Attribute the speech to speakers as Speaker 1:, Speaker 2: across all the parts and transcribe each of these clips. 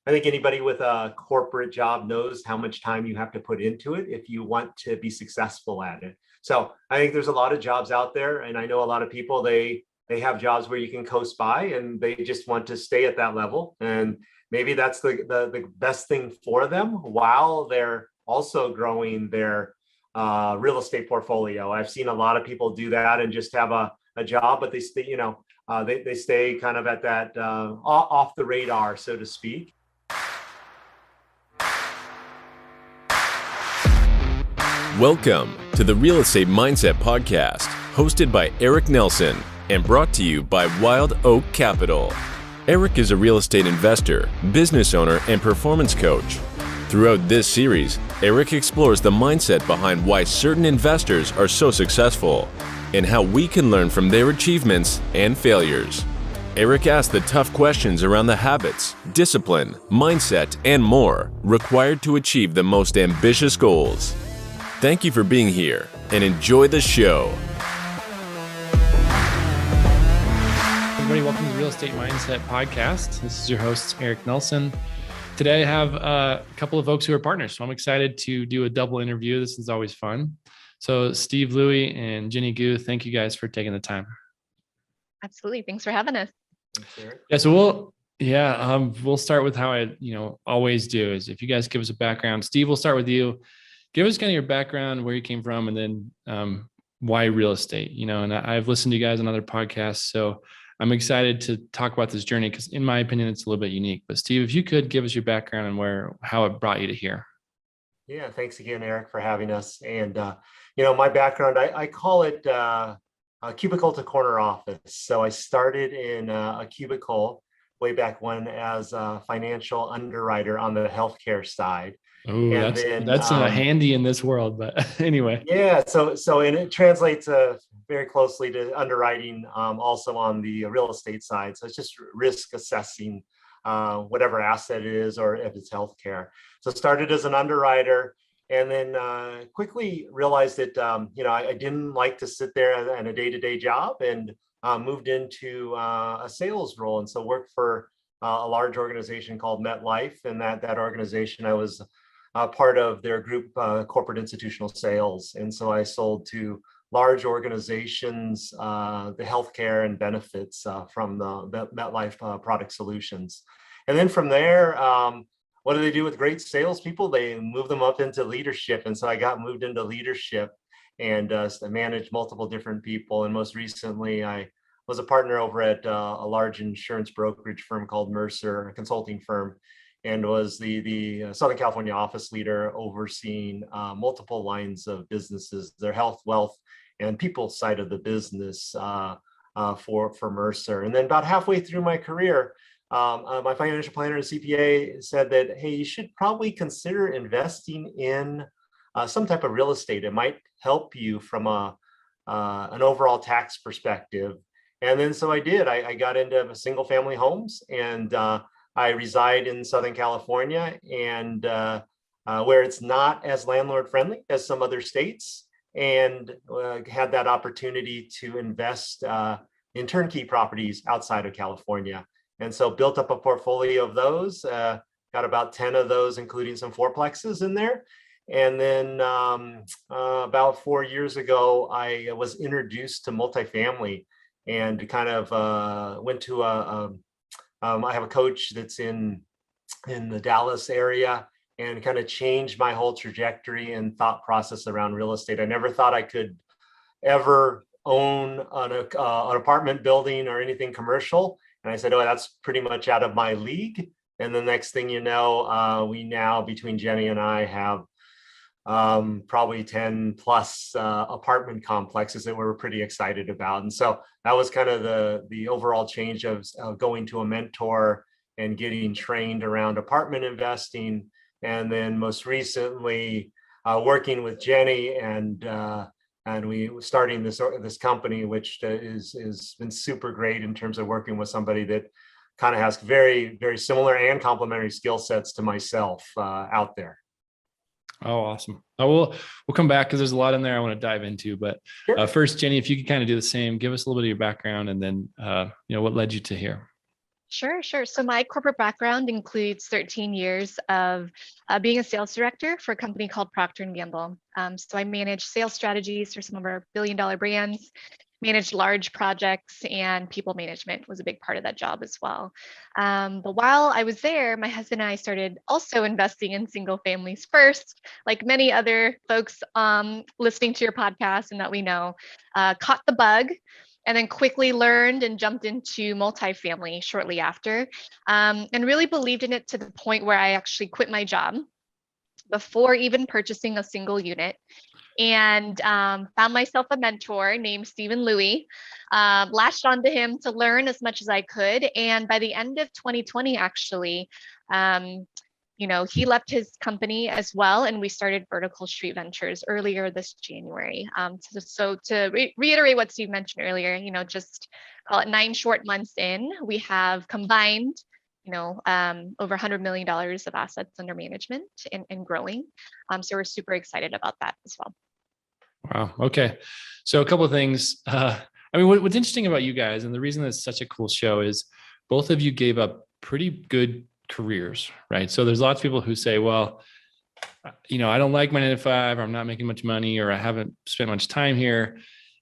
Speaker 1: I think anybody with a corporate job knows how much time you have to put into it if you want to be successful at it. So I think there's a lot of jobs out there, and I know a lot of people, they have jobs where you can coast by and they just want to stay at that level. And maybe that's the best thing for them while they're also growing their real estate portfolio. I've seen a lot of people do that and just have a job, but they stay, they stay kind of at that off the radar, so to speak.
Speaker 2: Welcome to the Real Estate Mindset Podcast, hosted by Eric Nelson and brought to you by Wild Oak Capital. Eric is a real estate investor, business owner, and performance coach. Throughout this series, Eric explores the mindset behind why certain investors are so successful and how we can learn from their achievements and failures. Eric asks the tough questions around the habits, discipline, mindset, and more required to achieve the most ambitious goals. Thank you for being here and enjoy the show.
Speaker 3: Everybody, welcome to the Real Estate Mindset Podcast. This is your host, Eric Nelson. Today I have a couple of folks who are partners, so I'm excited to do a double interview. This is always fun. So Steve, Louie, and Jenny Gu, thank you guys for taking the time.
Speaker 4: Absolutely. Thanks for having us.
Speaker 3: Yeah, so we'll start with how I always do is if you guys give us a background. Steve, we'll start with you. Give us kind of your background, where you came from, and then why real estate, and I've listened to you guys on other podcasts, so I'm excited to talk about this journey because in my opinion, it's a little bit unique. But Steve, if you could give us your background and how it brought you to here.
Speaker 1: Yeah, thanks again, Eric, for having us. And, my background, I call it a cubicle to corner office. So I started in a cubicle way back when as a financial underwriter on the healthcare side.
Speaker 3: Oh, that's not handy in this world, but anyway.
Speaker 1: Yeah, so and it translates very closely to underwriting, also on the real estate side. So it's just risk assessing whatever asset it is, or if it's healthcare. So started as an underwriter, and then quickly realized that I didn't like to sit there in a day-to-day job, and moved into a sales role, and so worked for a large organization called MetLife, and that organization I was part of their group corporate institutional sales. And so I sold to large organizations, the healthcare and benefits from the MetLife product solutions. And then from there, what do they do with great salespeople? They move them up into leadership. And so I got moved into leadership and managed multiple different people. And most recently, I was a partner over at a large insurance brokerage firm called Mercer, a consulting firm, and was the Southern California office leader overseeing multiple lines of businesses, their health, wealth, and people side of the business for Mercer. And then about halfway through my career, my financial planner and CPA said that, hey, you should probably consider investing in some type of real estate. It might help you from an overall tax perspective. And then so I did. I got into single family homes, and I reside in Southern California, and where it's not as landlord friendly as some other states, and had that opportunity to invest in turnkey properties outside of California. And so built up a portfolio of those, got about 10 of those, including some fourplexes in there. And then about 4 years ago, I was introduced to multifamily, and kind of went to I have a coach that's in the Dallas area, and kind of changed my whole trajectory and thought process around real estate. I never thought I could ever own an apartment building or anything commercial. And I said, oh, that's pretty much out of my league. And the next thing you know, we now, between Jenny and I, have probably 10 plus apartment complexes that we're pretty excited about. And so that was kind of the overall change of going to a mentor and getting trained around apartment investing. And then most recently working with Jenny and we starting this company, which is been super great in terms of working with somebody that kind of has very, very similar and complementary skill sets to myself out there.
Speaker 3: Oh, awesome. We'll come back because there's a lot in there I want to dive into. But
Speaker 1: Sure.
Speaker 3: First, Jenny, if you could kind of do the same, give us a little bit of your background, and then what led you to here.
Speaker 4: Sure, sure. So my corporate background includes 13 years of being a sales director for a company called Procter& and Gamble. So I manage sales strategies for some of our billion-dollar brands, managed large projects, and people management was a big part of that job as well. But while I was there, my husband and I started also investing in single families first, like many other folks listening to your podcast and that we know, caught the bug and then quickly learned and jumped into multifamily shortly after, and really believed in it to the point where I actually quit my job before even purchasing a single unit and found myself a mentor named Louie, latched onto him to learn as much as I could. And by the end of 2020, actually, he left his company as well, and we started Vertical Street Ventures earlier this January. So to reiterate what Steve mentioned earlier, just call it 9 short months in, we have combined, over $100 million of assets under management and growing. So we're super excited about that as well.
Speaker 3: Wow. Okay. So a couple of things. What's interesting about you guys, and the reason that's such a cool show is both of you gave up pretty good careers, right? So there's lots of people who say, well, I don't like my 9 to 5, or I'm not making much money, or I haven't spent much time here.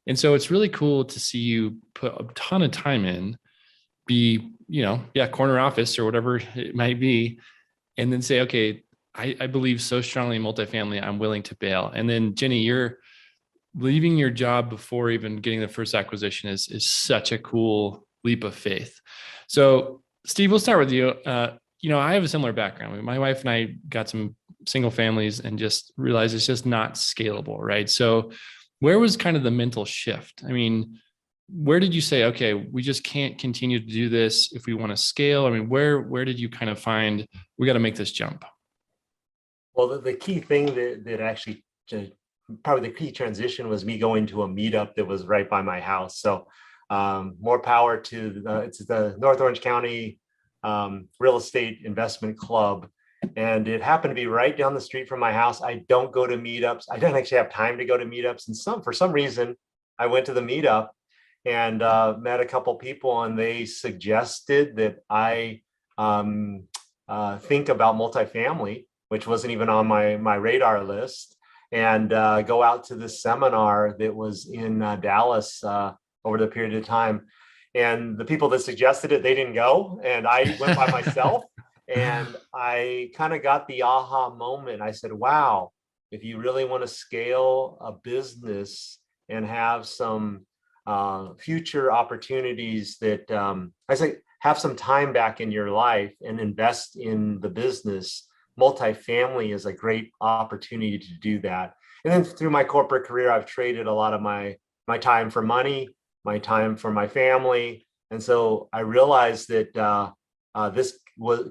Speaker 3: And so it's really cool to see you put a ton of time in, be, corner office or whatever it might be, and then say, okay, I believe so strongly in multifamily, I'm willing to bail. And then Jenny, you're leaving your job before even getting the first acquisition is such a cool leap of faith. So Steve, we'll start with you. I have a similar background. My wife and I got some single families and just realized it's just not scalable, right? So where was kind of the mental shift? Where did you say, okay, we just can't continue to do this if we want to scale? Where did you kind of find we got to make this jump?
Speaker 1: Well, the key thing that actually probably the key transition was me going to a meetup that was right by my house. So more power to it's the North Orange County Real Estate Investment Club. And it happened to be right down the street from my house. I don't go to meetups. I don't actually have time to go to meetups. And for some reason, I went to the meetup and met a couple people, and they suggested that I think about multifamily, which wasn't even on my radar list, and go out to this seminar that was in Dallas over the period of time. And the people that suggested it, they didn't go, and I went by myself. And I kind of got the aha moment. I said, wow, if you really want to scale a business and have some future opportunities that I say have some time back in your life and invest in the business, multifamily is a great opportunity to do that. And then through my corporate career, I've traded a lot of my time for money, my time for my family. And so I realized that this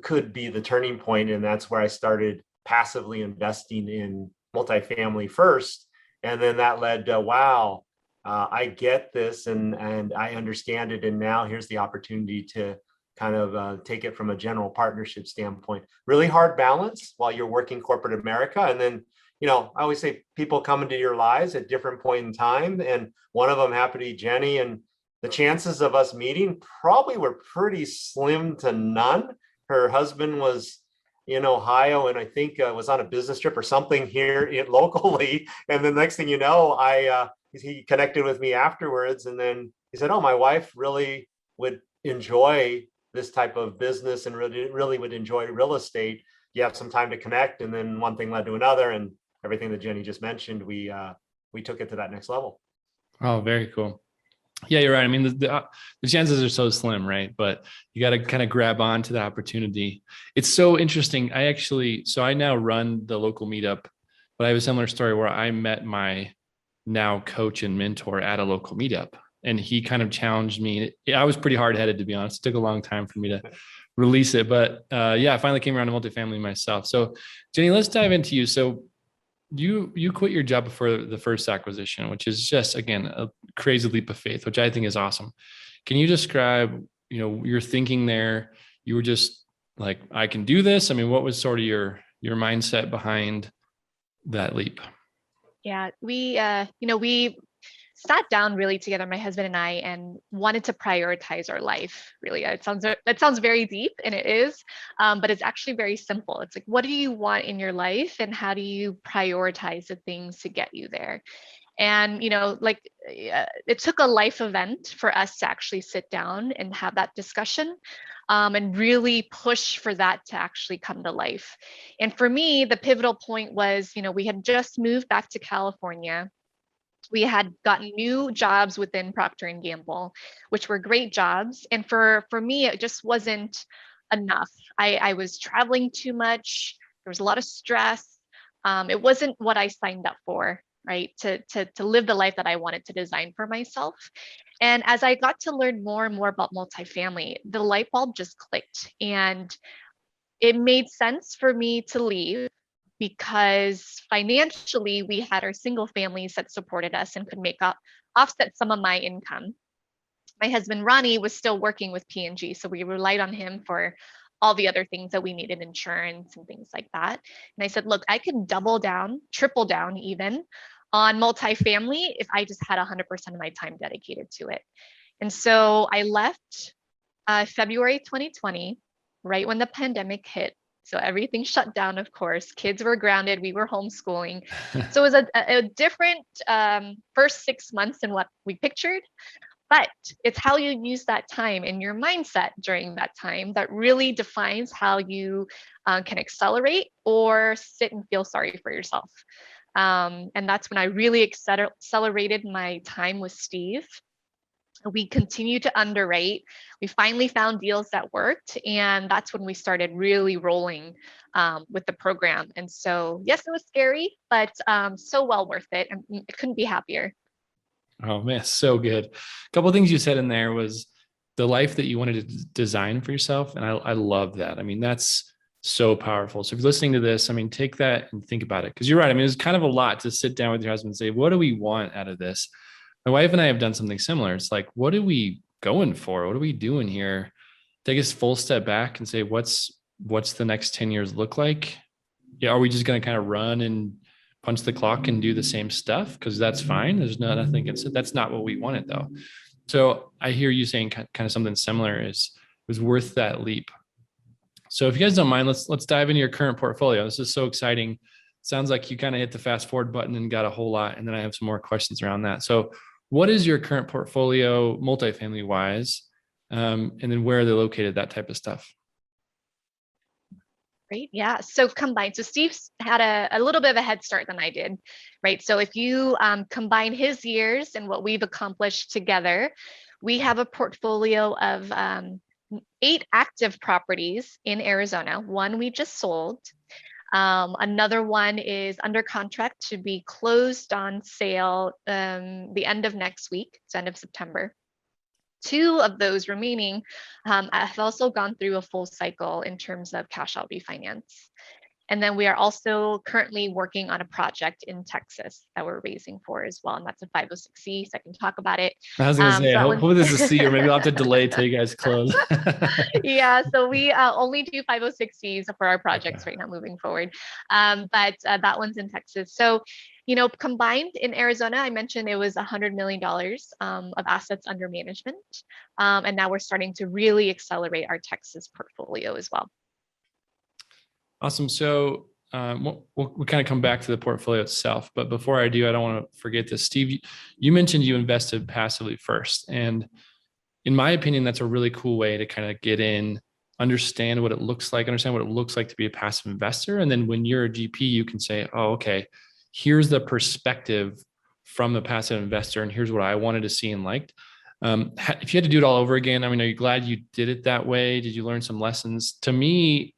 Speaker 1: could be the turning point. And that's where I started passively investing in multifamily first. And then that led to, wow, I get this and I understand it. And now here's the opportunity to kind of take it from a general partnership standpoint. Really hard balance while you're working corporate America. And then, I always say people come into your lives at different point in time. And one of them happened to be Jenny. And the chances of us meeting probably were pretty slim to none. Her husband was in Ohio, and I think was on a business trip or something here locally. And the next thing you know, he connected with me afterwards. And then he said, oh, my wife really would enjoy this type of business and really would enjoy real estate. You have some time to connect. And then one thing led to another, and everything that Jenny just mentioned, we took it to that next level. Oh,
Speaker 3: very cool. Yeah, you're right. The chances are so slim, right? But you got to kind of grab on to the opportunity. It's so interesting. I now run the local meetup, but I have a similar story where I met my now coach and mentor at a local meetup, and he kind of challenged me. I was pretty hard-headed, to be honest. It took a long time for me to release it, but I finally came around to multifamily myself. So Jenny, let's dive into you. So you quit your job before the first acquisition, which is just, again, a crazy leap of faith, which I think is awesome. Can you describe, your thinking there? You were just like, I can do this. What was sort of your mindset behind that leap?
Speaker 4: Yeah, sat down really together, my husband and I, and wanted to prioritize our life. Really, that sounds very deep, and it is, but it's actually very simple. It's like, what do you want in your life, and how do you prioritize the things to get you there? And it took a life event for us to actually sit down and have that discussion, and really push for that to actually come to life. And for me, the pivotal point was, we had just moved back to California. We had gotten new jobs within Procter and Gamble, which were great jobs. And for me, it just wasn't enough. I was traveling too much. There was a lot of stress. It wasn't what I signed up for, right? To live the life that I wanted to design for myself. And as I got to learn more and more about multifamily, the light bulb just clicked. And it made sense for me to leave, because financially we had our single families that supported us and could offset some of my income. My husband Ronnie was still working with P&G, so we relied on him for all the other things that we needed, insurance and things like that. And I said, look, I can double down, triple down even on multifamily if I just had 100% of my time dedicated to it. And so I left February 2020, right when the pandemic hit. So everything shut down, of course. Kids were grounded. We were homeschooling. So it was a different first 6 months than what we pictured. But it's how you use that time and your mindset during that time that really defines how you can accelerate or sit and feel sorry for yourself. And that's when I really accelerated my time with Steve. We continued to underwrite. We finally found deals that worked. And that's when we started really rolling with the program. And so, yes, it was scary, but so well worth it. And I couldn't be happier.
Speaker 3: Oh man, so good. A couple of things you said in there was the life that you wanted to design for yourself. And I love that. I mean, that's so powerful. So if you're listening to this, I mean, take that and think about it. Because you're right. I mean, it's kind of a lot to sit down with your husband and say, what do we want out of this? My wife and I have done something similar. It's like, what are we going for? What are we doing here? Take a full step back and say, what's the next 10 years look like? Yeah, are we just going to kind of run and punch the clock and do the same stuff? Because that's fine. There's nothing against it. That's not what we wanted though. So I hear you saying kind of something similar is it was worth that leap. So if you guys don't mind, let's dive into your current portfolio. This is so exciting. Sounds like you kind of hit the fast forward button and got a whole lot. And then I have some more questions around that. So what is your current portfolio multifamily wise? And then where are they located, that type of stuff?
Speaker 4: Great. Yeah. So combined. So Steve's had a little bit of a head start than I did, right? So if you combine his years and what we've accomplished together, we have a portfolio of 8 active properties in Arizona. One we just sold. Another one is under contract to be closed on sale the end of next week, so end of September. 2 of those remaining have also gone through a full cycle in terms of cash out refinance. And then we are also currently working on a project in Texas that we're raising for as well. And that's a 506C, so I can talk about it.
Speaker 3: I was going to say, hopefully this is a C, or maybe I'll have to delay till you guys close.
Speaker 4: Yeah, so we only do 506Cs for our projects right now moving forward. But that one's in Texas. So, combined in Arizona, I mentioned it was $100 million of assets under management. And now we're starting to really accelerate our Texas portfolio as well.
Speaker 3: Awesome. So we'll kind of come back to the portfolio itself. But before I do, I don't want to forget this. Steve, you mentioned you invested passively first. And in my opinion, that's a really cool way to kind of get in, understand what it looks like to be a passive investor. And then when you're a GP, you can say, oh, okay, here's the perspective from the passive investor, and here's what I wanted to see and liked. If you had to do it all over again, I mean, are you glad you did it that way? Did you learn some lessons? To me,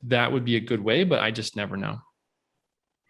Speaker 3: that would be a good way, but I just never know.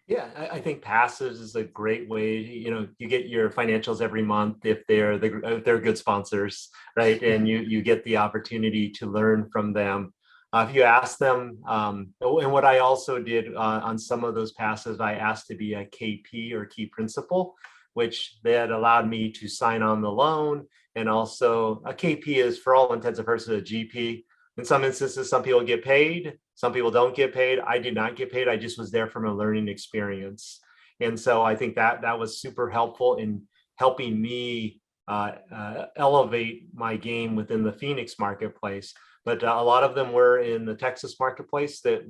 Speaker 1: Yeah, I think passives is a great way. You get your financials every month if they're good sponsors, right? And you get the opportunity to learn from them. If you ask them, and what I also did on some of those passives, I asked to be a KP or key principal, which that allowed me to sign on the loan. And also a KP is, for all intents and purposes, a GP. In some instances, some people get paid, some people don't get paid. I did not get paid. I just was there from a learning experience. And so I think that was super helpful in helping me elevate my game within the Phoenix marketplace. But a lot of them were in the Texas marketplace that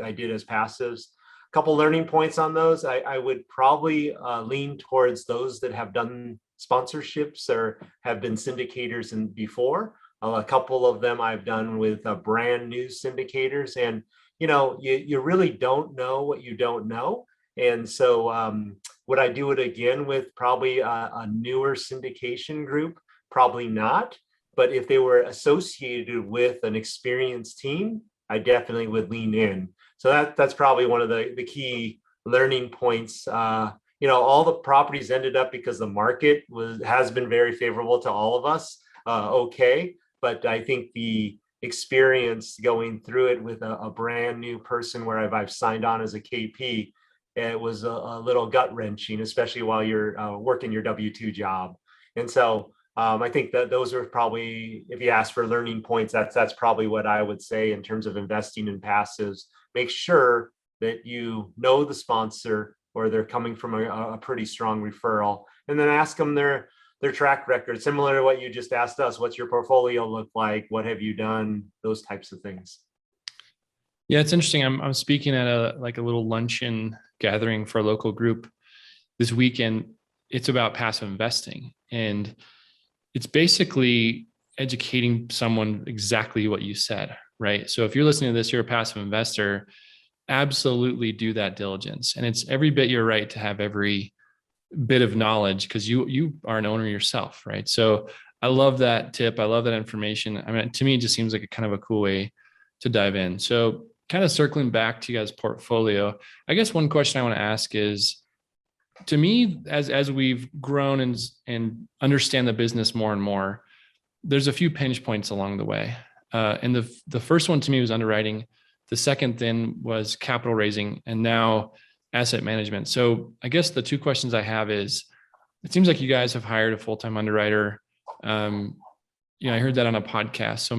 Speaker 1: I did as passives. A couple learning points on those. I would probably lean towards those that have done sponsorships or have been syndicators before. A couple of them I've done with brand new syndicators, and you really don't know what you don't know. And so would I do it again with probably a newer syndication group? Probably not. But if they were associated with an experienced team, I definitely would lean in. So that's probably one of the key learning points. All the properties ended up, because the market has been very favorable to all of us. Okay, but I think the experience going through it with a brand new person where I've signed on as a KP, it was a little gut wrenching, especially while you're working your W-2 job. And so I think that those are probably, if you ask for learning points, that's probably what I would say in terms of investing in passives. Make sure that you know the sponsor, or they're coming from a pretty strong referral, and then ask them their track record, similar to what you just asked us. What's your portfolio look like? What have you done? Those types of things.
Speaker 3: Yeah, it's interesting. I'm speaking at a little luncheon gathering for a local group this weekend. It's about passive investing, and it's basically educating someone exactly what you said, right? So if you're listening to this, you're a passive investor, absolutely do that diligence. And it's every bit you're right to have every bit of knowledge, because you are an owner yourself, right? So I love that tip. I love that information. I mean, to me, it just seems like a kind of a cool way to dive in. So kind of circling back to you guys' portfolio, I guess one question I want to ask is, to me, as we've grown and understand the business more and more, there's a few pinch points along the way. And the first one to me was underwriting. The second then was capital raising, and now asset management. So I guess the two questions I have is, it seems like you guys have hired a full-time underwriter. I heard that on a podcast, so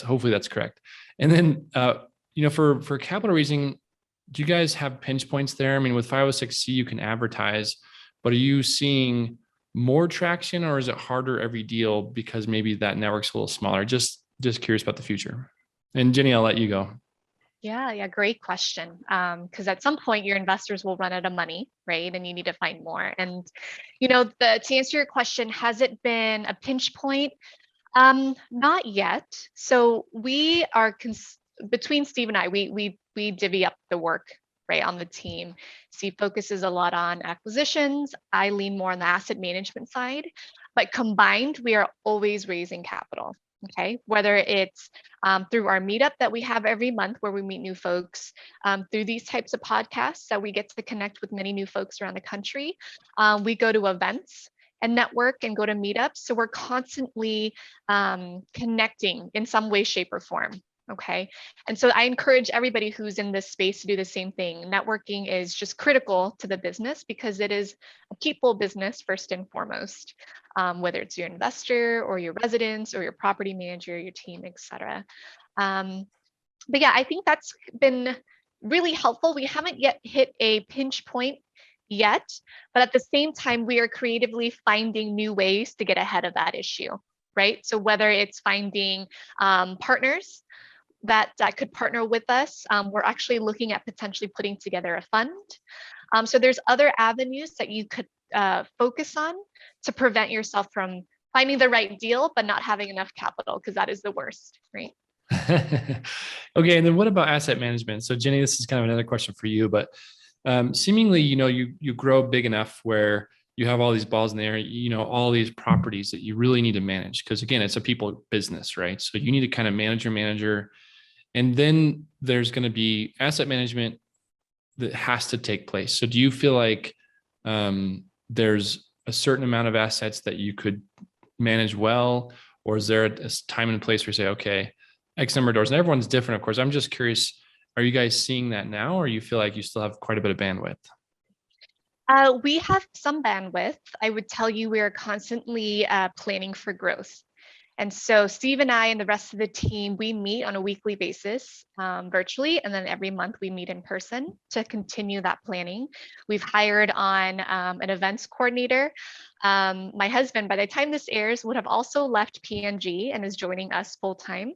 Speaker 3: hopefully that's correct. And then, for capital raising, do you guys have pinch points there? I mean, with 506C, you can advertise, but are you seeing more traction, or is it harder every deal because maybe that network's a little smaller? Just curious about the future. And Jenny, I'll let you go.
Speaker 4: Yeah, great question. Because at some point your investors will run out of money, right? And you need to find more. And to answer your question, has it been a pinch point? Not yet. So we are between Steve and I, we divvy up the work, right, on the team. Steve focuses a lot on acquisitions. I lean more on the asset management side, but combined, we are always raising capital. Okay, whether it's through our meetup that we have every month where we meet new folks, through these types of podcasts that we get to connect with many new folks around the country. We go to events and network and go to meetups. So we're constantly connecting in some way, shape, or form. Okay. And so I encourage everybody who's in this space to do the same thing. Networking is just critical to the business because it is a people business first and foremost, whether it's your investor or your residents or your property manager, your team, et cetera. But yeah, I think that's been really helpful. We haven't yet hit a pinch point yet, but at the same time, we are creatively finding new ways to get ahead of that issue, right? So whether it's finding partners that could partner with us. We're actually looking at potentially putting together a fund. So there's other avenues that you could focus on to prevent yourself from finding the right deal, but not having enough capital, because that is the worst, right?
Speaker 3: Okay, and then what about asset management? So Jenny, this is kind of another question for you, but seemingly, you grow big enough where you have all these balls in the air, all these properties that you really need to manage. Because again, it's a people business, right? So you need to kind of manage your manager. And then there's going to be asset management that has to take place. So do you feel like there's a certain amount of assets that you could manage well, or is there a time and place where you say, okay, X number of doors, and everyone's different, of course. I'm just curious, are you guys seeing that now, or you feel like you still have quite a bit of bandwidth?
Speaker 4: We have some bandwidth. I would tell you we are constantly planning for growth. And so Steve and I and the rest of the team, we meet on a weekly basis virtually, and then every month we meet in person to continue that planning. We've hired on an events coordinator. My husband, by the time this airs, would have also left P&G and is joining us full time.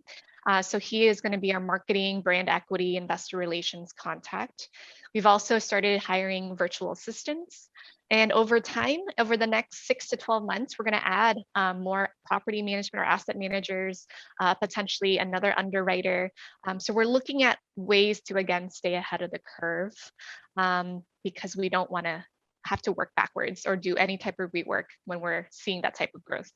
Speaker 4: So he is going to be our marketing, brand equity, investor relations contact. We've also started hiring virtual assistants. And over time, over the next 6 to 12 months, we're going to add more property management or asset managers, potentially another underwriter. So we're looking at ways to, again, stay ahead of the curve because we don't want to have to work backwards or do any type of rework when we're seeing that type of growth.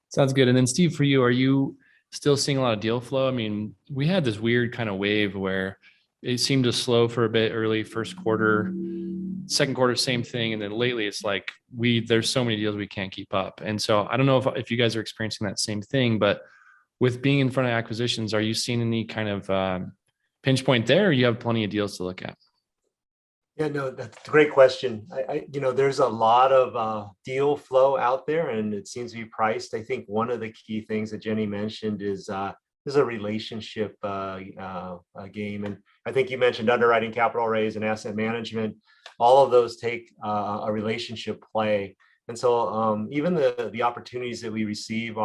Speaker 3: Sounds good. And then Steve, for you, are you still seeing a lot of deal flow? I mean, we had this weird kind of wave where it seemed to slow for a bit early first quarter, second quarter, same thing. And then lately it's like there's so many deals we can't keep up. And so I don't know if you guys are experiencing that same thing, but with being in front of acquisitions, are you seeing any kind of pinch point there, or you have plenty of deals to look at?
Speaker 1: Yeah, no, that's a great question. There's a lot of deal flow out there, and it seems to be priced. I think one of the key things that Jenny mentioned is a relationship game, and I think you mentioned underwriting, capital raise, and asset management. All of those take a relationship play, and so even the opportunities that we receive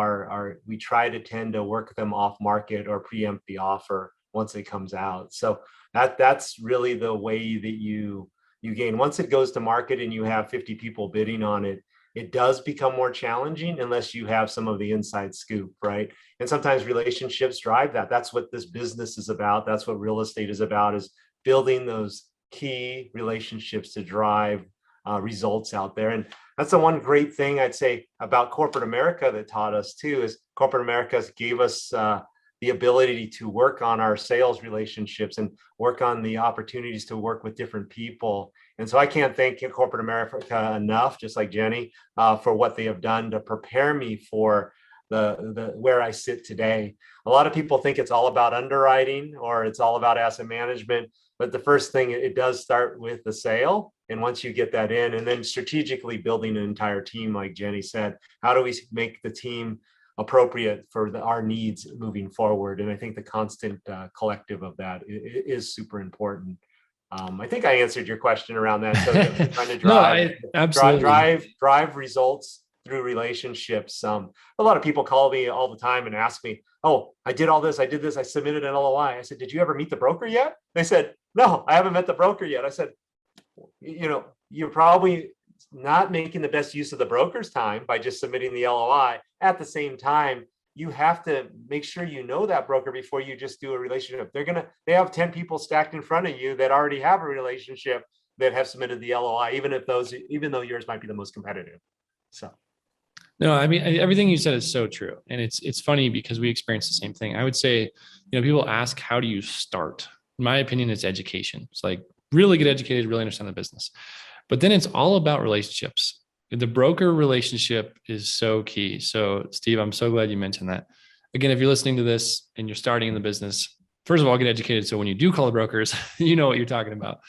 Speaker 1: we try to tend to work them off market or preempt the offer once it comes out. So that's really the way that you gain. Once it goes to market and you have 50 people bidding on it, it does become more challenging unless you have some of the inside scoop, right? And sometimes relationships drive that. That's what this business is about. That's what real estate is about, is building those key relationships to drive results out there. And that's the one great thing I'd say about corporate America that taught us too, is corporate America gave us the ability to work on our sales relationships and work on the opportunities to work with different people. And so I can't thank corporate America enough, just like Jenny, for what they have done to prepare me for the where I sit today. A lot of people think it's all about underwriting or it's all about asset management, but the first thing, it does start with the sale. And once you get that in, and then strategically building an entire team, like Jenny said, how do we make the team appropriate for our needs moving forward? And I think the constant collective of that is super important. I think I answered your question around that. So trying to drive results through relationships. A lot of people call me all the time and ask me, "Oh, I did all this. I did this. I submitted an LOI." I said, "Did you ever meet the broker yet?" They said, "No, I haven't met the broker yet." I said, "You're probably not making the best use of the broker's time by just submitting the LOI. At the same time, you have to make sure you know that broker before you just do a relationship. They have 10 people stacked in front of you that already have a relationship that have submitted the LOI, even though yours might be the most competitive." So.
Speaker 3: No, I mean, everything you said is so true. And it's funny because we experience the same thing. I would say, people ask, how do you start? In my opinion, it's education. It's like really get educated, really understand the business. But then it's all about relationships. The broker relationship is so key. So Steve, I'm so glad you mentioned that. Again, if you're listening to this and you're starting in the business, first of all, get educated. So when you do call the brokers, you know what you're talking about.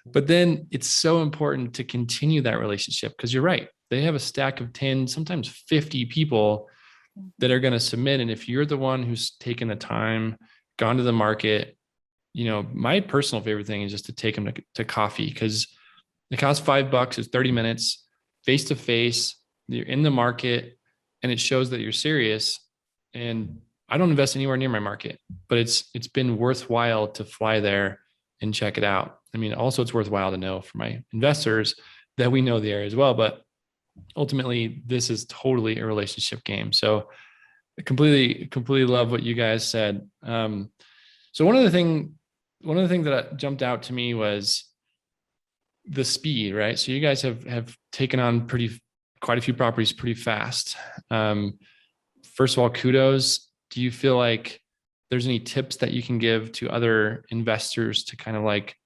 Speaker 3: But then it's so important to continue that relationship, because you're right. They have a stack of 10, sometimes 50 people that are going to submit. And if you're the one who's taken the time, gone to the market, my personal favorite thing is just to take them to coffee, because it costs $5. It's 30 minutes face to face. You're in the market and it shows that you're serious. And I don't invest anywhere near my market, but it's been worthwhile to fly there and check it out. I mean, also it's worthwhile to know for my investors that we know the area as well, but ultimately this is totally a relationship game. So I completely love what you guys said. So one of the things that jumped out to me was the speed, right? So you guys have taken on quite a few properties pretty fast. First of all, kudos. Do you feel like there's any tips that you can give to other investors to kind of like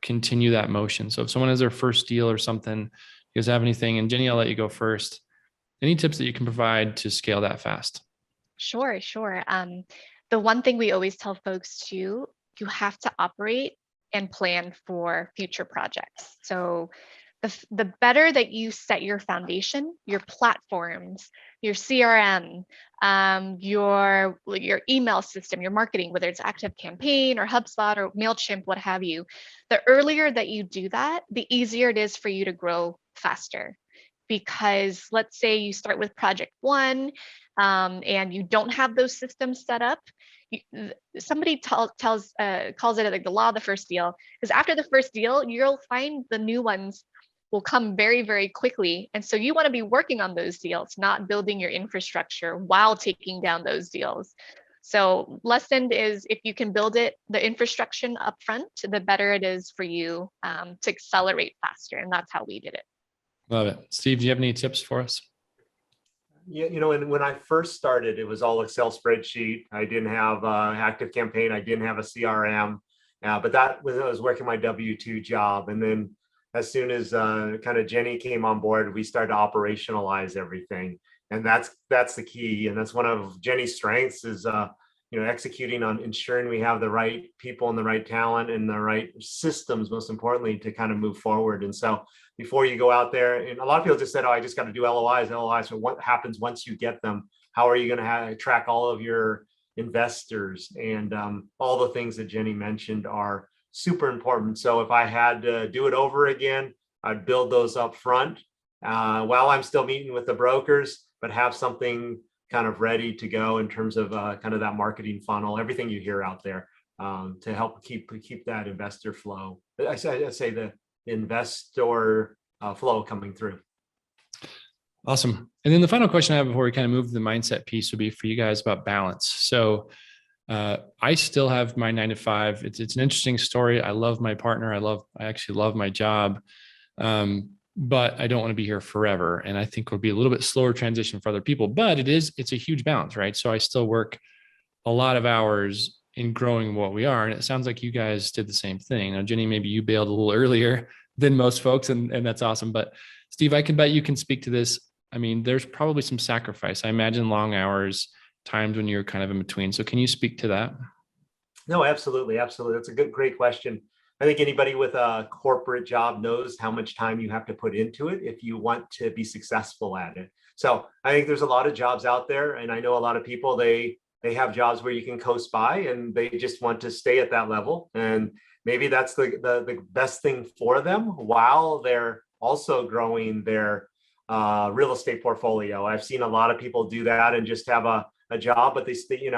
Speaker 3: continue that motion? So if someone has their first deal or something, you guys have anything? And Jenny, I'll let you go first. Any tips that you can provide to scale that fast?
Speaker 4: Sure. The one thing we always tell folks too, you have to operate and plan for future projects. So the better that you set your foundation, your platforms, your CRM, your email system, your marketing, whether it's ActiveCampaign or HubSpot or MailChimp, what have you, the earlier that you do that, the easier it is for you to grow faster. Because let's say you start with project one, and you don't have those systems set up. Somebody calls it like the law of the first deal, because after the first deal, you'll find the new ones will come very, very quickly. And so you want to be working on those deals, not building your infrastructure while taking down those deals. So lesson is, if you can build the infrastructure up front, the better it is for you to accelerate faster. And that's how we did it.
Speaker 3: Love it. Steve, do you have any tips for us?
Speaker 1: Yeah, and when I first started, it was all Excel spreadsheet. I didn't have ActiveCampaign. I didn't have a CRM. But that was, I was working my W-2 job. And then as soon as kind of Jenny came on board, we started to operationalize everything. And that's the key. And that's one of Jenny's strengths is, executing on ensuring we have the right people and the right talent and the right systems, most importantly, to kind of move forward. And so before you go out there, and a lot of people just said, oh, I just got to do LOIs. So what happens once you get them? How are you going to track all of your investors? And all the things that Jenny mentioned are super important. So if I had to do it over again, I'd build those up front while I'm still meeting with the brokers, but have something kind of ready to go in terms of kind of that marketing funnel, everything you hear out there to help keep that investor flow. I say the investor flow coming through.
Speaker 3: Awesome. And then the final question I have before we kind of move to the mindset piece would be for you guys about balance. So I still have my 9 to 5. It's an interesting story. I love my partner. I actually love my job. But I don't want to be here forever. And I think it'll be a little bit slower transition for other people, but it's a huge balance, right? So I still work a lot of hours in growing what we are. And it sounds like you guys did the same thing. Now, Jenny, maybe you bailed a little earlier than most folks, and that's awesome. But Steve, I can bet you can speak to this. I mean, there's probably some sacrifice. I imagine long hours, times when you're kind of in between. So can you speak to that?
Speaker 1: No, absolutely. Absolutely. That's a great question. I think anybody with a corporate job knows how much time you have to put into it if you want to be successful at it. So I think there's a lot of jobs out there, and I know a lot of people, they have jobs where you can coast by and they just want to stay at that level. And maybe that's the best thing for them while they're also growing their real estate portfolio. I've seen a lot of people do that and just have a job, but they stay,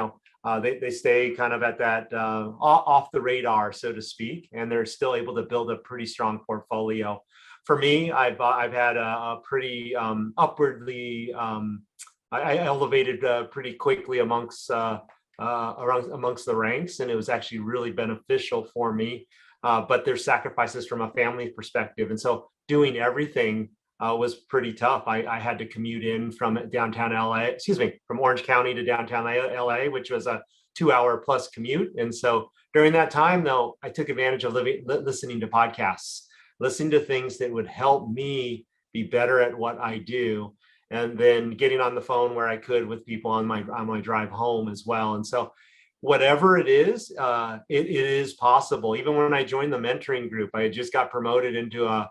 Speaker 1: they stay kind of at that off the radar, so to speak, and they're still able to build a pretty strong portfolio. For me, I've had a pretty upwardly, I elevated pretty quickly amongst the ranks, and it was actually really beneficial for me. But there's sacrifices from a family perspective, and so doing everything was pretty tough. I had to commute in from from Orange County to downtown LA, which was a 2-hour plus commute. And so during that time, though, I took advantage of listening to podcasts, listening to things that would help me be better at what I do, and then getting on the phone where I could with people on my drive home as well. And so whatever it is is possible. Even when I joined the mentoring group, I had just got promoted into a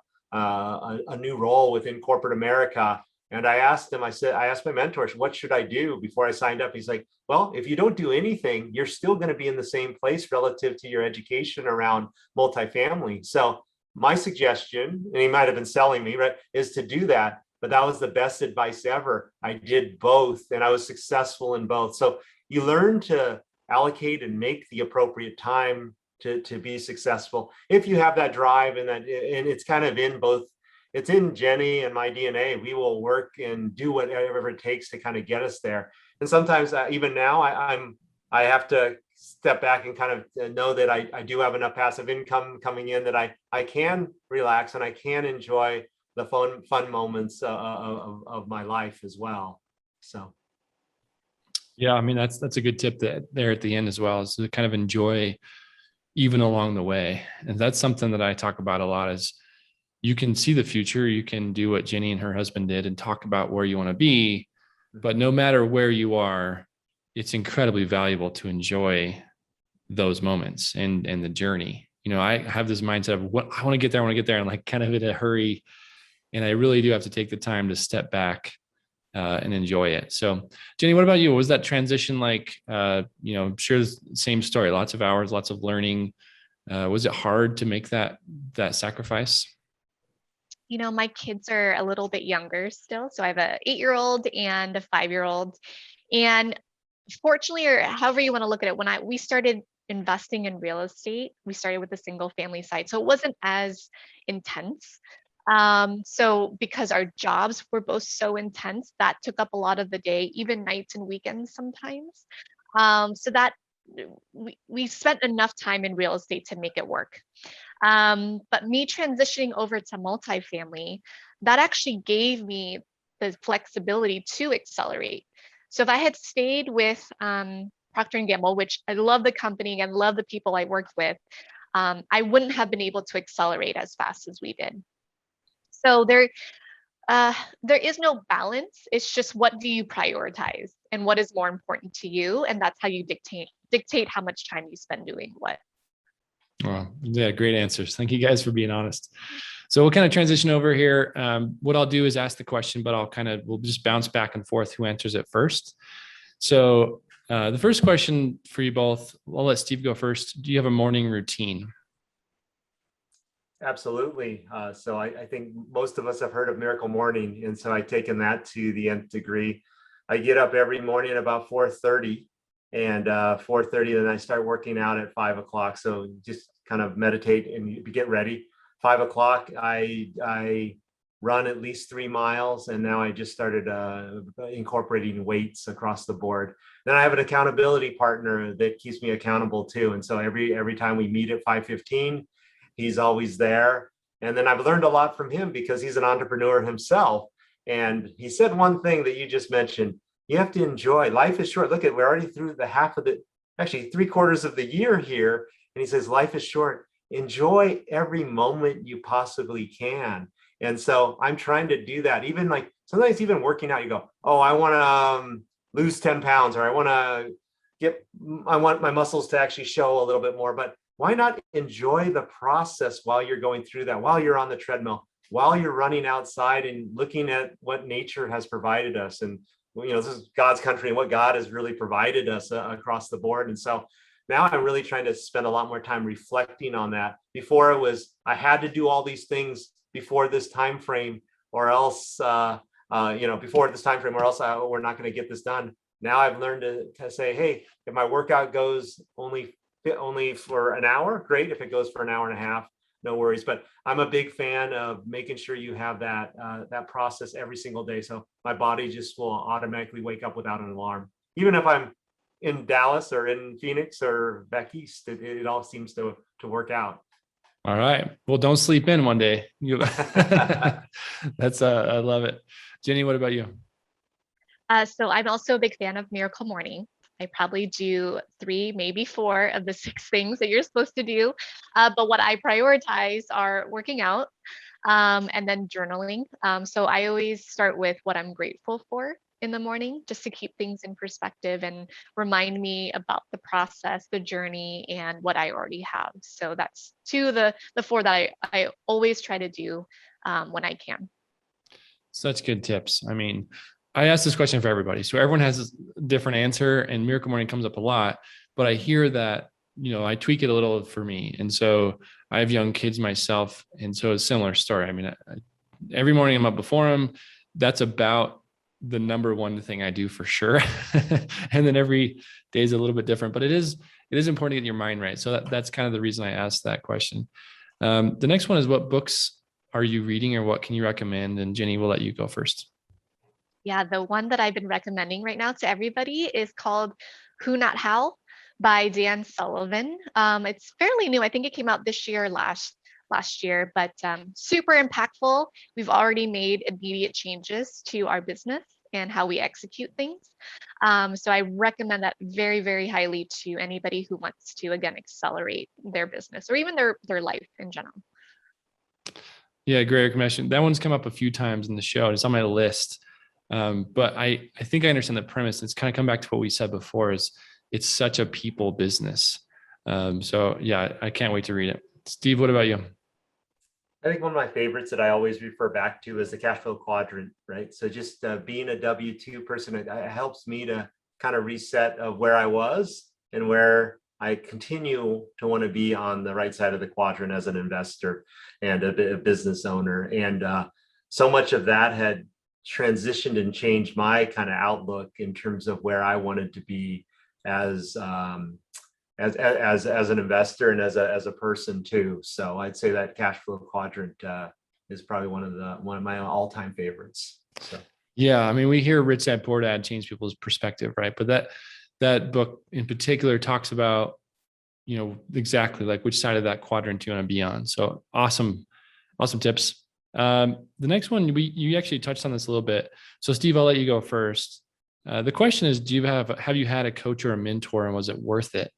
Speaker 1: new role within corporate America. And I asked my mentor, what should I do before I signed up? He's like, well, if you don't do anything, you're still going to be in the same place relative to your education around multifamily. So my suggestion, and he might have been selling me, right, is to do that. But that was the best advice ever. I did both and I was successful in both. So you learn to allocate and make the appropriate time to be successful if you have that drive, and it's kind of in both. It's in Jenny and my DNA. We will work and do whatever it takes to kind of get us there. And sometimes even now I have to step back and kind of know that I do have enough passive income coming in that I can relax and I can enjoy the fun moments of my life as well. So.
Speaker 3: Yeah, I mean, that's a good tip there at the end as well, is to kind of enjoy even along the way. And that's something that I talk about a lot, is you can see the future, you can do what Jenny and her husband did and talk about where you want to be, but no matter where you are, it's incredibly valuable to enjoy those moments and the journey. I have this mindset of what I want to get there. I want to get there, and like kind of in a hurry. And I really do have to take the time to step back and enjoy it. So Jenny, what about you? What was that transition like? I'm sure the same story, lots of hours, lots of learning. Was it hard to make that sacrifice?
Speaker 4: My kids are a little bit younger still. So I have a 8-year-old and a 5-year-old. And fortunately, or however you want to look at it, when we started investing in real estate, we started with a single family site. So it wasn't as intense. So because our jobs were both so intense, that took up a lot of the day, even nights and weekends sometimes. So that we spent enough time in real estate to make it work. But me transitioning over to multifamily, that actually gave me the flexibility to accelerate. So if I had stayed with Procter & Gamble, which I love the company and love the people I worked with, I wouldn't have been able to accelerate as fast as we did. So there is no balance. It's just, what do you prioritize and what is more important to you? And that's how you dictate how much time you spend doing what.
Speaker 3: Well, yeah, great answers. Thank you guys for being honest. So we'll kind of transition over here. What I'll do is ask the question, but we'll just bounce back and forth who answers it first. So the first question for you both, I'll let Steve go first. Do you have a morning routine?
Speaker 1: Absolutely. So I think most of us have heard of Miracle Morning, and so I've taken that to the nth degree. I get up every morning at about 4:30, and 4:30, then I start working out at 5 o'clock. So just kind of meditate and get ready. 5 o'clock, I run at least 3 miles, and now I just started incorporating weights across the board. Then I have an accountability partner that keeps me accountable too, and so every time we meet at 5:15. He's always there. And then I've learned a lot from him because he's an entrepreneur himself. And he said one thing that you just mentioned: you have to enjoy. Life is short. Look we're already through the half of actually 3/4 of the year here. And he says, life is short. Enjoy every moment you possibly can. And so I'm trying to do that. Even like sometimes even working out, you go, oh, I want to lose 10 pounds, or I want my muscles to actually show a little bit more. But why not enjoy the process while you're going through that, while you're on the treadmill, while you're running outside and looking at what nature has provided us? And, this is God's country and what God has really provided us across the board. And so now I'm really trying to spend a lot more time reflecting on that. Before it was, I had to do all these things before this time frame, or else, before this time frame, or else we're not going to get this done. Now I've learned to say, hey, if my workout goes only for an hour, great. If it goes for an hour and a half, no worries. But I'm a big fan of making sure you have that process every single day. So my body just will automatically wake up without an alarm. Even if I'm in Dallas or in Phoenix or back east, it all seems to work out.
Speaker 3: All right. Well, don't sleep in one day. That's I love it. Jenny, what about you?
Speaker 4: So I'm also a big fan of Miracle Morning. I probably do 3, maybe 4 of the 6 things that you're supposed to do. But what I prioritize are working out and then journaling. So I always start with what I'm grateful for in the morning, just to keep things in perspective and remind me about the process, the journey, and what I already have. So that's 2 of the 4 that I always try to do when I can.
Speaker 3: Such good tips. I mean, I asked this question for everybody. So everyone has a different answer, and Miracle Morning comes up a lot, but I hear that, I tweak it a little for me. And so I have young kids myself. And so it's a similar story. I mean, every morning I'm up before them. That's about the number one thing I do for sure. And then every day is a little bit different, but it is important to get your mind right. So that's kind of the reason I asked that question. The next one is, what books are you reading, or what can you recommend? And Jenny, we'll let you go first.
Speaker 4: Yeah, the one that I've been recommending right now to everybody is called Who Not How by Dan Sullivan. It's fairly new. I think it came out this year, last year, but super impactful. We've already made immediate changes to our business and how we execute things. So I recommend that very, very highly to anybody who wants to, again, accelerate their business or even their life in general.
Speaker 3: Yeah, great recommendation. That one's come up a few times in the show. It's on my list. But I think I understand the premise. It's kind of come back to what we said before, is it's such a people business. So yeah, I can't wait to read it. Steve, what about you?
Speaker 1: I think one of my favorites that I always refer back to is the cash flow quadrant, right? So just being a W-2 person, it helps me to kind of reset of where I was and where I continue to want to be on the right side of the quadrant as an investor and a business owner. And so much of that had transitioned and changed my kind of outlook in terms of where I wanted to be as as an investor and as a person too. So I'd say that cash flow quadrant is probably one of my all-time favorites. So
Speaker 3: yeah, I mean, we hear Rich Dad Poor Dad change people's perspective, right? But that book in particular talks about, you know, exactly like which side of that quadrant do you want to be on. So awesome tips. The next one, you actually touched on this a little bit. So Steve, I'll let you go first. The question is, have you had a coach or a mentor, and was it worth it?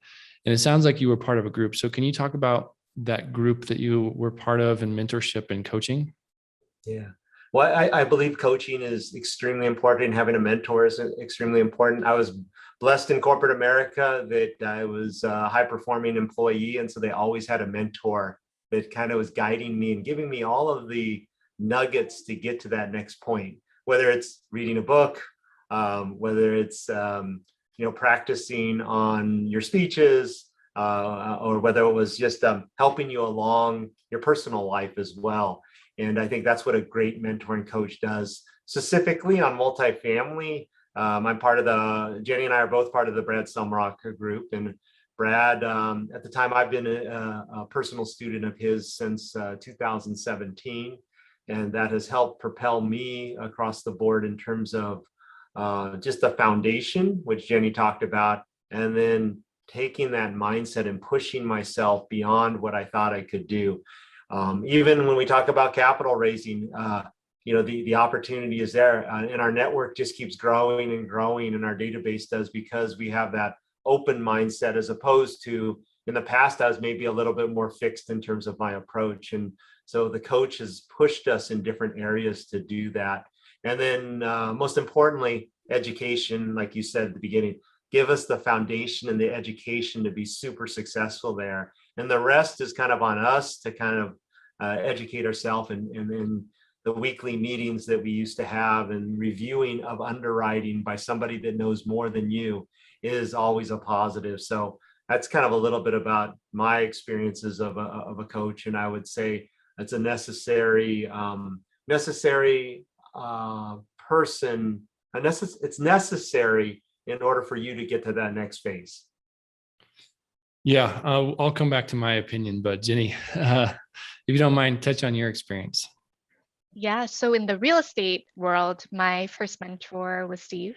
Speaker 3: And it sounds like you were part of a group. So can you talk about that group that you were part of in mentorship and coaching?
Speaker 1: yeah. Well, I believe coaching is extremely important, and having a mentor is extremely important. I was blessed in corporate America that I was a high performing employee. And so they always had a mentor that kind of was guiding me and giving me all of the nuggets to get to that next point, whether it's reading a book, whether it's, practicing on your speeches, or whether it was just helping you along your personal life as well. And I think that's what a great mentor and coach does. Specifically on multifamily, I'm part of Jenny and I are both part of the Brad Sumrock group. And Brad, at the time, I've been a personal student of his since 2017. And that has helped propel me across the board in terms of just the foundation, which Jenny talked about, and then taking that mindset and pushing myself beyond what I thought I could do. Even when we talk about capital raising, the opportunity is there, and our network just keeps growing and growing, and our database does, because we have that open mindset, as opposed to in the past, I was maybe a little bit more fixed in terms of my approach. And so the coach has pushed us in different areas to do that. And then most importantly, education, like you said at the beginning, give us the foundation and the education to be super successful there. And the rest is kind of on us to kind of educate ourselves, and the weekly meetings that we used to have and reviewing of underwriting by somebody that knows more than you is always a positive. So that's kind of a little bit about my experiences of a coach. And I would say it's a necessary person. It's necessary in order for you to get to that next phase.
Speaker 3: Yeah, I'll come back to my opinion, but Jenny, if you don't mind, touch on your experience.
Speaker 4: Yeah, so in the real estate world, my first mentor was Steve.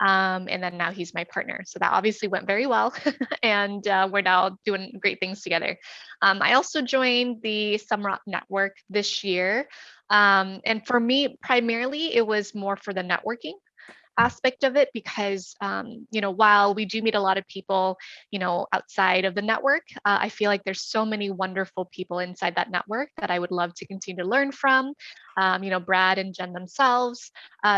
Speaker 4: And then now he's my partner. So that obviously went very well. And we're now doing great things together. I also joined the Sumrock Network this year. And for me, primarily, it was more for the networking aspect of it, because while we do meet a lot of people outside of the network, I feel like there's so many wonderful people inside that network that I would love to continue to learn from, Brad and Jen themselves.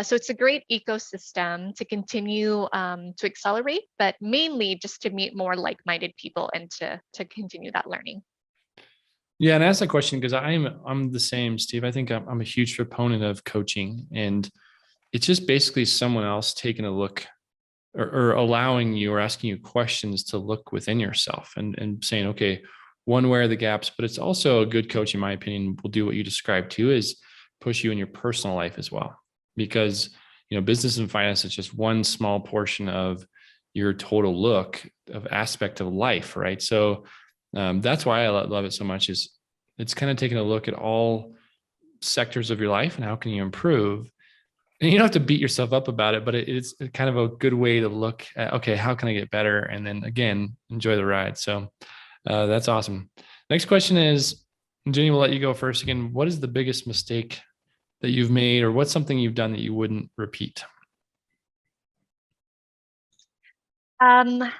Speaker 4: So it's a great ecosystem to continue to accelerate, but mainly just to meet more like-minded people and to continue that learning.
Speaker 3: Yeah, and ask that question because I'm the same, Steve. I think I'm a huge proponent of coaching, and it's just basically someone else taking a look or allowing you or asking you questions to look within yourself and saying, okay, one, where are the gaps? But it's also a good coach, in my opinion, will do what you described too, is push you in your personal life as well. Because, business and finance is just one small portion of your total look of aspect of life, right? So that's why I love it so much, is it's kind of taking a look at all sectors of your life and how can you improve. And you don't have to beat yourself up about it, but it's kind of a good way to look at, okay, how can I get better? And then again, enjoy the ride. So that's awesome. Next question is, Jenny, we'll let you go first again. What is the biggest mistake that you've made, or what's something you've done that you wouldn't repeat?
Speaker 4: I've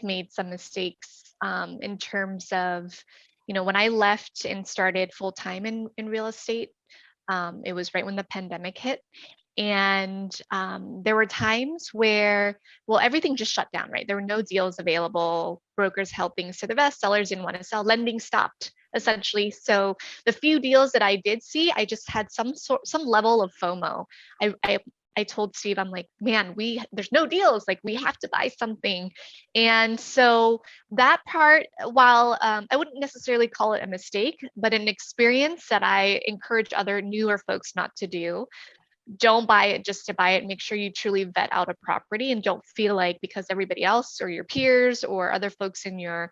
Speaker 4: made some mistakes in terms of, when I left and started full time in real estate. It was right when the pandemic hit. And there were times where, well, everything just shut down, right? There were no deals available, brokers helping to the best, sellers didn't want to sell, lending stopped essentially. So the few deals that I did see, I just had some level of FOMO. I told Steve, I'm like, man, there's no deals, like we have to buy something. And so that part, while I wouldn't necessarily call it a mistake, but an experience that I encourage other newer folks not to do. Don't buy it just to buy it. Make sure you truly vet out a property and don't feel like because everybody else or your peers or other folks in your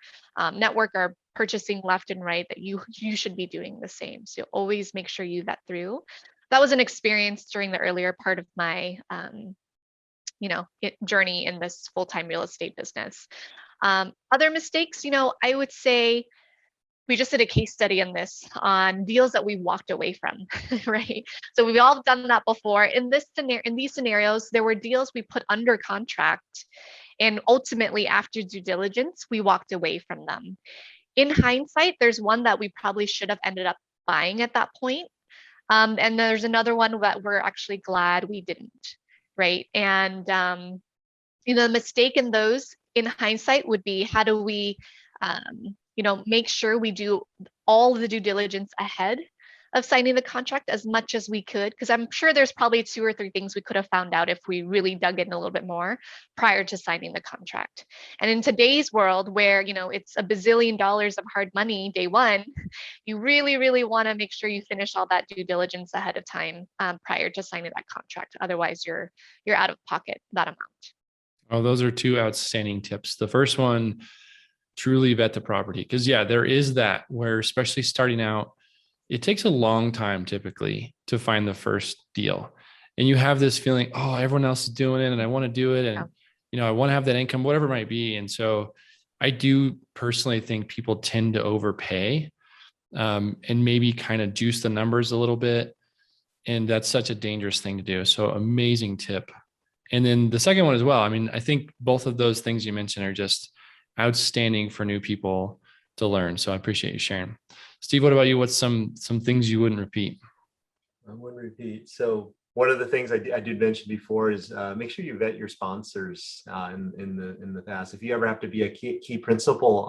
Speaker 4: network are purchasing left and right that you should be doing the same. So always make sure you vet through. That was an experience during the earlier part of my journey in this full-time real estate business. Other mistakes, I would say, we just did a case study on this on deals that we walked away from, right? So we've all done that before. In these scenarios, there were deals we put under contract, and ultimately after due diligence, we walked away from them. In hindsight, there's one that we probably should have ended up buying at that point. And there's another one that we're actually glad we didn't, right? And the mistake in those in hindsight would be, how do we make sure we do all the due diligence ahead of signing the contract as much as we could, because I'm sure there's probably 2 or 3 things we could have found out if we really dug in a little bit more prior to signing the contract. And in today's world where, it's $1 bazillion of hard money day one, you really, really want to make sure you finish all that due diligence ahead of time prior to signing that contract. Otherwise, you're out of pocket that amount.
Speaker 3: Oh, those are 2 outstanding tips. The first one, truly vet the property. Because there is that where, especially starting out, it takes a long time typically to find the first deal. And you have this feeling, oh, everyone else is doing it and I want to do it. And, I want to have that income, whatever it might be. And so I do personally think people tend to overpay and maybe kind of juice the numbers a little bit. And that's such a dangerous thing to do. So amazing tip. And then the second one as well. I mean, I think both of those things you mentioned are just outstanding for new people to learn. So I appreciate you sharing. Steve, what about you? What's some things you wouldn't repeat?
Speaker 1: I wouldn't repeat. So one of the things I did mention before is make sure you vet your sponsors in the past. If you ever have to be a key principal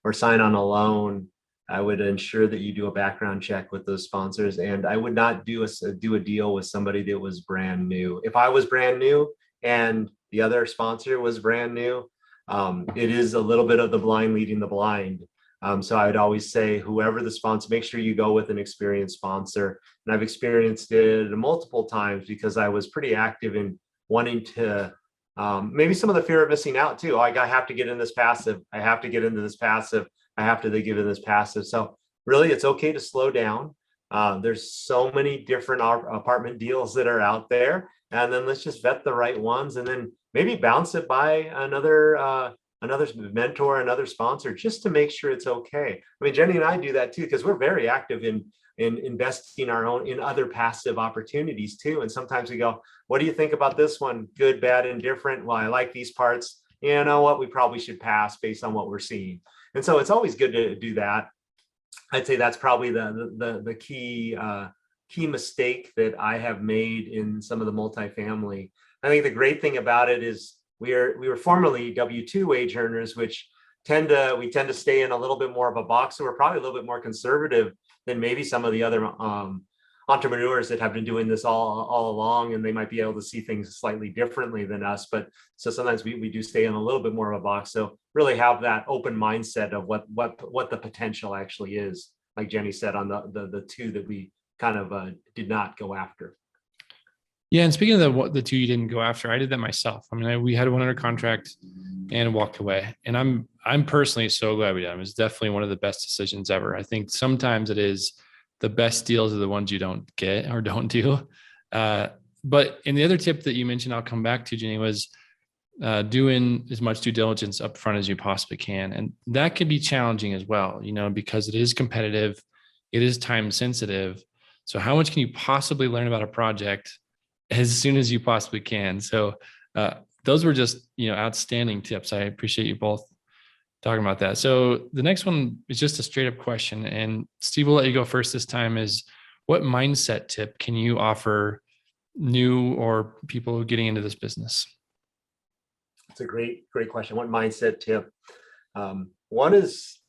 Speaker 1: or sign on a loan, I would ensure that you do a background check with those sponsors. And I would not do a deal with somebody that was brand new. If I was brand new and the other sponsor was brand new, it is a little bit of the blind leading the blind. So I would always say, whoever the sponsor, make sure you go with an experienced sponsor. And I've experienced it multiple times because I was pretty active in wanting to, maybe some of the fear of missing out too. I have to get in this passive. I have to get into this passive. I have to give in this passive. So really, it's okay to slow down. There's so many different apartment deals that are out there. And then let's just vet the right ones and then maybe bounce it by another mentor, another sponsor, just to make sure it's okay. I mean, Jenny and I do that too, because we're very active in investing in other passive opportunities too. And sometimes we go, what do you think about this one? Good, bad, indifferent. Well, I like these parts. You know what? We probably should pass based on what we're seeing. And so it's always good to do that. I'd say that's probably the key mistake that I have made in some of the multifamily. I think the great thing about it is we were formerly W-2 wage earners, which tend to stay in a little bit more of a box. So we're probably a little bit more conservative than maybe some of the other entrepreneurs that have been doing this all along, and they might be able to see things slightly differently than us. But so sometimes we do stay in a little bit more of a box. So really have that open mindset of what the potential actually is. Like Jenny said, on the 2 that we kind of did not go after.
Speaker 3: Yeah, and speaking of the 2 you didn't go after, I did that myself. I mean, we had one under contract and walked away, and I'm personally so glad we did. It was definitely one of the best decisions ever. I think sometimes it is the best deals are the ones you don't get or don't do. But in the other tip that you mentioned, I'll come back to, Jenny, was doing as much due diligence up front as you possibly can, and that can be challenging as well. Because it is competitive, it is time sensitive. So how much can you possibly learn about a project as soon as you possibly can? So those were just, outstanding tips. I appreciate you both talking about that. So the next one is just a straight up question. And Steve, we'll let you go first this time. Is what mindset tip can you offer new or people getting into this business?
Speaker 1: It's a great question. What mindset tip? One is,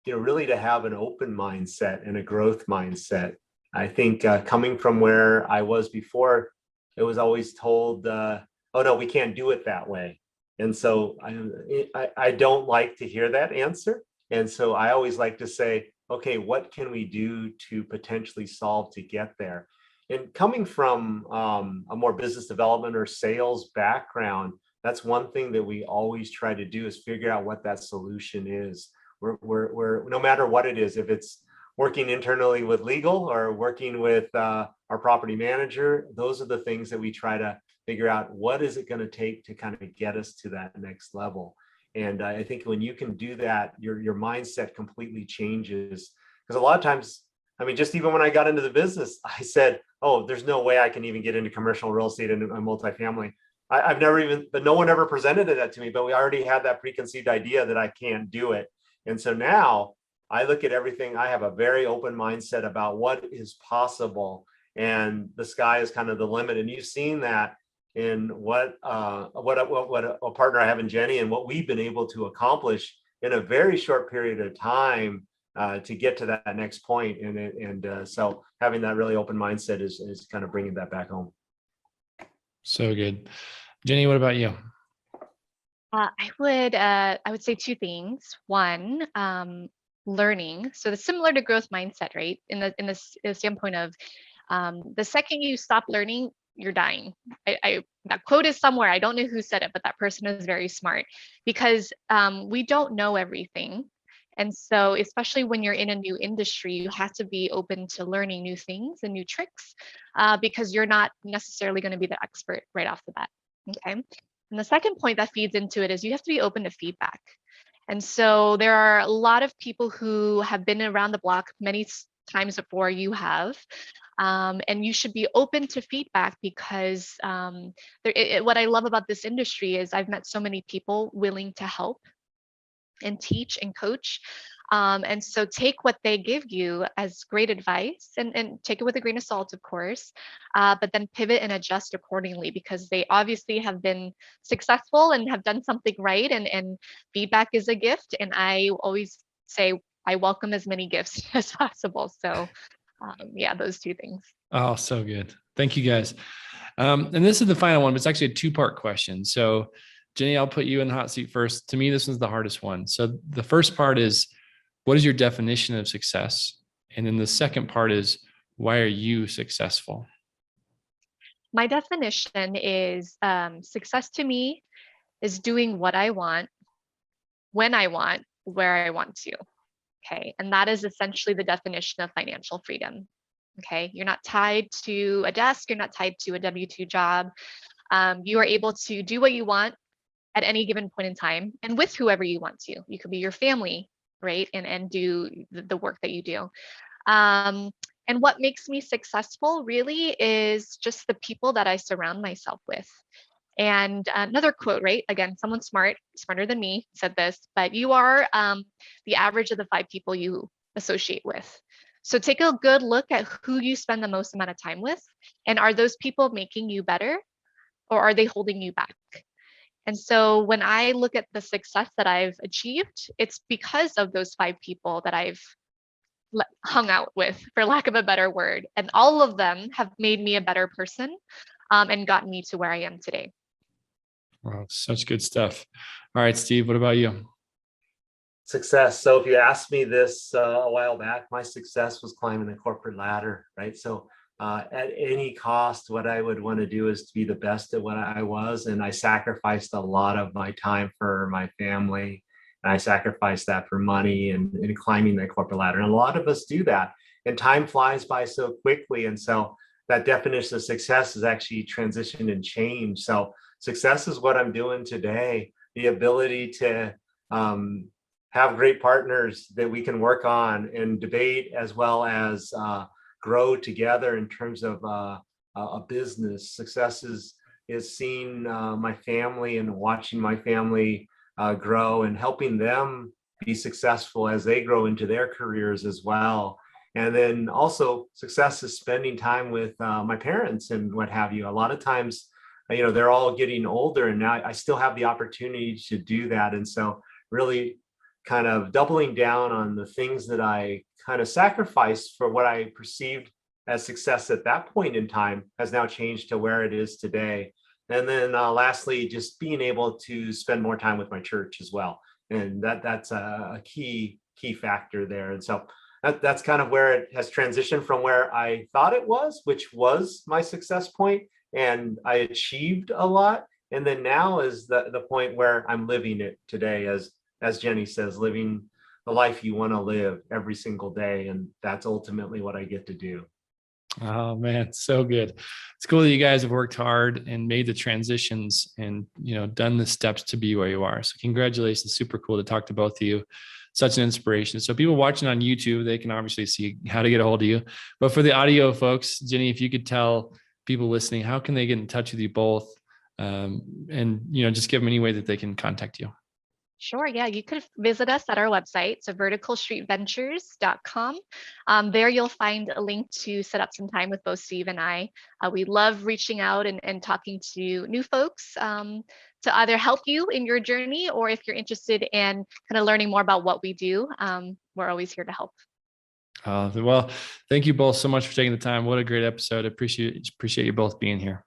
Speaker 1: really to have an open mindset and a growth mindset. I think coming from where I was before, it was always told, oh no, we can't do it that way. And so I don't like to hear that answer. And so I always like to say, okay, what can we do to potentially solve to get there? And coming from a more business development or sales background, that's one thing that we always try to do is figure out what that solution is. We're no matter what it is, if it's working internally with legal or working with our property manager, those are the things that we try to figure out. What is it going to take to kind of get us to that next level? And I think when you can do that, your mindset completely changes. Because a lot of times, I mean, just even when I got into the business, I said, oh, there's no way I can even get into commercial real estate and multifamily. I've never even, but no one ever presented that to me, but we already had that preconceived idea that I can't do it. And so now I look at everything. I have a very open mindset about what is possible, and the sky is kind of the limit. And you've seen that in what a partner I have in Jenny and what we've been able to accomplish in a very short period of time to get to that next point. And so having that really open mindset is kind of bringing that back home.
Speaker 3: So good. Jenny, what about you?
Speaker 4: I would say two things. One, learning. So it's similar to growth mindset, right? In the standpoint of the second you stop learning, you're dying. That quote is somewhere. I don't know who said it, but that person is very smart, because we don't know everything. And so, especially when you're in a new industry, you have to be open to learning new things and new tricks, because you're not necessarily going to be the expert right off the bat. Okay. And the second point that feeds into it is you have to be open to feedback. And so there are a lot of people who have been around the block many times before you have. And you should be open to feedback, because what I love about this industry is I've met so many people willing to help and teach and coach. And so take what they give you as great advice, and take it with a grain of salt, of course, but then pivot and adjust accordingly, because they obviously have been successful and have done something right. And feedback is a gift. And I always say I welcome as many gifts as possible. So yeah, those two things.
Speaker 3: Oh, so good. Thank you, guys. And this is the final one, but it's actually a two-part question. So Jenny, I'll put you in the hot seat first. To me, this one's the hardest one. So the first part is, what is your definition of success? And then the second part is, why are you successful?
Speaker 4: My definition is success to me is doing what I want, when I want, where I want to. Okay. And that is essentially the definition of financial freedom. Okay. You're not tied to a desk, you're not tied to a W-2 job. You are able to do what you want at any given point in time, and with whoever you want to. You could be your family, right? And do the work that you do. And what makes me successful really is just the people that I surround myself with. And another quote, right? Again, someone smarter than me said this, but you are the average of the 5 people you associate with. So take a good look at who you spend the most amount of time with, and are those people making you better, or are they holding you back? And so when I look at the success that I've achieved, it's because of those 5 people that I've hung out with, for lack of a better word. And all of them have made me a better person, and gotten me to where I am today.
Speaker 3: Wow, such good stuff. All right, Steve, what about you?
Speaker 1: Success. So if you asked me this a while back, my success was climbing the corporate ladder, right? So at any cost, what I would want to do is to be the best at what I was. And I sacrificed a lot of my time for my family. And I sacrificed that for money and climbing the corporate ladder. And a lot of us do that. And time flies by so quickly. And so that definition of success has actually transitioned and changed. So success is what I'm doing today. The ability to have great partners that we can work on and debate, as well as grow together in terms of a business. Success is seeing my family and watching my family grow, and helping them be successful as they grow into their careers as well. And then also success is spending time with my parents and what have you. A lot of times, they're all getting older, and now I still have the opportunity to do that. And so really kind of doubling down on the things that I kind of sacrificed for what I perceived as success at that point in time has now changed to where it is today. And then lastly, just being able to spend more time with my church as well. And that's a key factor there. And so that's kind of where it has transitioned from where I thought it was, which was my success point, and I achieved a lot. And then now is the point where I'm living it today, as Jenny says, living the life you want to live every single day. And that's ultimately what I get to do.
Speaker 3: Oh man, so good. It's cool that you guys have worked hard and made the transitions and, done the steps to be where you are. So congratulations. Super cool to talk to both of you. Such an inspiration. So people watching on YouTube, they can obviously see how to get a hold of you. But for the audio folks, Jenny, if you could tell people listening, how can they get in touch with you both? And, just give them any way that they can contact you.
Speaker 4: Sure. Yeah, you could visit us at our website, so verticalstreetventures.com. There you'll find a link to set up some time with both Steve and I. We love reaching out and talking to new folks to either help you in your journey, or if you're interested in kind of learning more about what we do, we're always here to help.
Speaker 3: Well, thank you both so much for taking the time. What a great episode. I appreciate you both being here.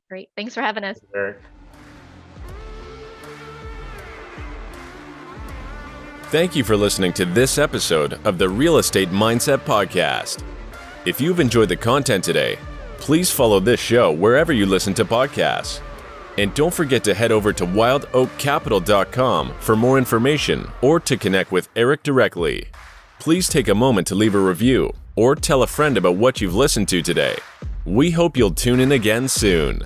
Speaker 4: Great. Thanks for having us.
Speaker 1: Eric.
Speaker 2: Thank you for listening to this episode of the Real Estate Mindset Podcast. If you've enjoyed the content today, please follow this show wherever you listen to podcasts. And don't forget to head over to wildoakcapital.com for more information or to connect with Eric directly. Please take a moment to leave a review or tell a friend about what you've listened to today. We hope you'll tune in again soon.